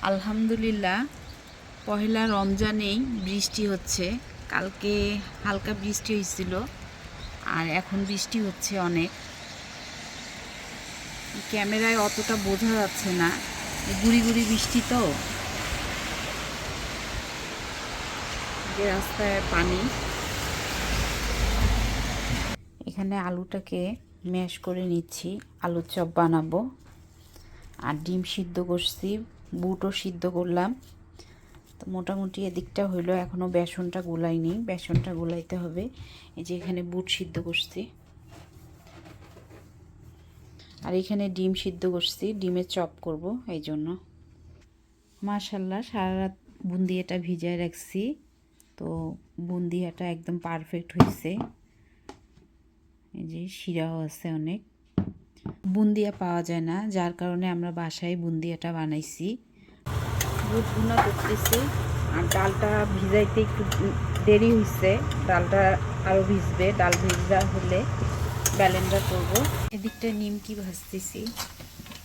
আলহামদুলিল্লাহ, পহেলা রমজানেই বৃষ্টি হচ্ছে। কালকে হালকা বৃষ্টি হয়েছিল, আর এখন বৃষ্টি হচ্ছে অনেক। ক্যামেরায় অতটা বোঝা যাচ্ছে না, গুড়ি গুড়ি বৃষ্টি তো, যে রাস্তায় পানি। এখানে আলুটাকে ম্যাশ করে নিচ্ছি, আলুর চপ বানাবো। আর ডিম সিদ্ধ করছি, বুটও সিদ্ধ করলাম। তো মোটামুটি এদিকটা হইলো, এখনও বেসনটা গোলাইনি, বেসনটা গোলাইতে হবে। এই যে এখানে বুট সিদ্ধ করছি, আর এখানে ডিম সিদ্ধ করছি, ডিমের চপ করব এই জন্য। মাশাল্লাহ, সারা রাত বুন্দিয়াটা ভিজায় রাখছি, তো বুন্দিয়াটা একদম পারফেক্ট হয়েছে। এই যে শিরাও আছে অনেক। বুন্দিয়া পাওয়া যায় না, যার কারণে আমরা বাসায় বুন্দিয়াটা বানাইছি। বুট ভুনা করতেছি, আর ডালটা ভিজাইতে একটু দেরি হয়েছে, ডালটা আরও ভিজবে। ডাল ভিজা হলে ব্যালেন্ডার করব। এদিকটা নিমকি ভাজতেছি,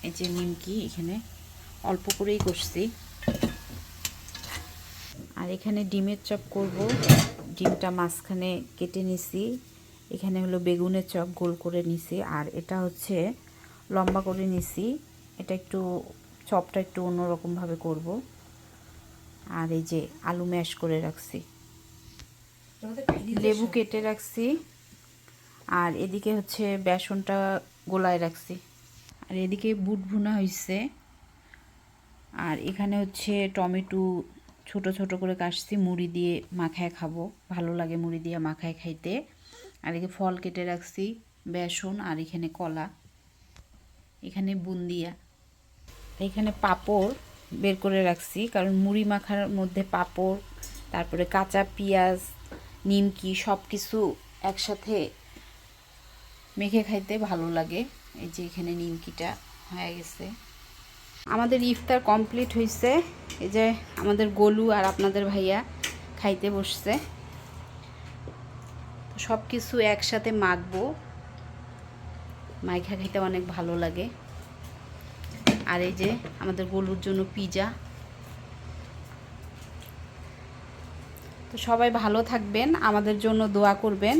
এই যে নিমকি এখানে অল্প করেই করছি। আর এখানে ডিমের চপ করব, ডিমটা মাঝখানে কেটে নিছি। এখানে হলো বেগুনের চপ গোল করে নিছি, আর এটা হচ্ছে লম্বা করে নিছি। এটা একটু চপটা একটু অন্যরকমভাবে করব। আর এই যে আলু ম্যাশ করে রাখছি, লেবু কেটে রাখছি, আর এদিকে হচ্ছে বেসনটা গোলায় রাখছি। আর এদিকে বুট ভুনা হয়েছে, আর এখানে হচ্ছে টমেটো ছোট ছোট করে কাটছি, মুড়ি দিয়ে মাখায় খাবো, ভালো লাগে মুড়ি দিয়ে মাখায় খাইতে। আর এদিকে ফল কেটে রাখছি, বেসন, আর এখানে কলা, এখানে বুন্দিয়া, এখানে পাঁপড় বের করে রাখছি, কারণ মুড়ি মাখার মধ্যে পাঁপড়, তারপরে কাঁচা পেঁয়াজ, নিমকি সব কিছু একসাথে মেখে খাইতে ভালো লাগে। এই যে এখানে নিমকিটা হয়ে গেছে। আমাদের ইফতার কমপ্লিট হয়েছে। এই যে আমাদের গোলু আর আপনাদের ভাইয়া খাইতে বসছে। সব কিছু একসাথে মাখবো, মাইখা খাইতে অনেক ভালো লাগে। আর এই যে আমাদের গোলুর জন্য পিজা। তো সবাই ভালো থাকবেন, আমাদের জন্য দোয়া করবেন।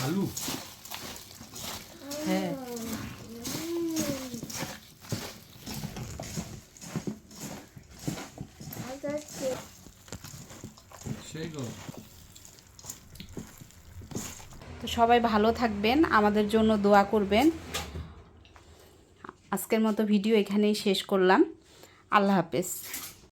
আলু, হ্যাঁ, তো সবাই ভালো থাকবেন, আমাদের জন্য দোয়া করবেন। আজকের মতো ভিডিও এখানেই শেষ করলাম। আল্লাহ হাফেজ।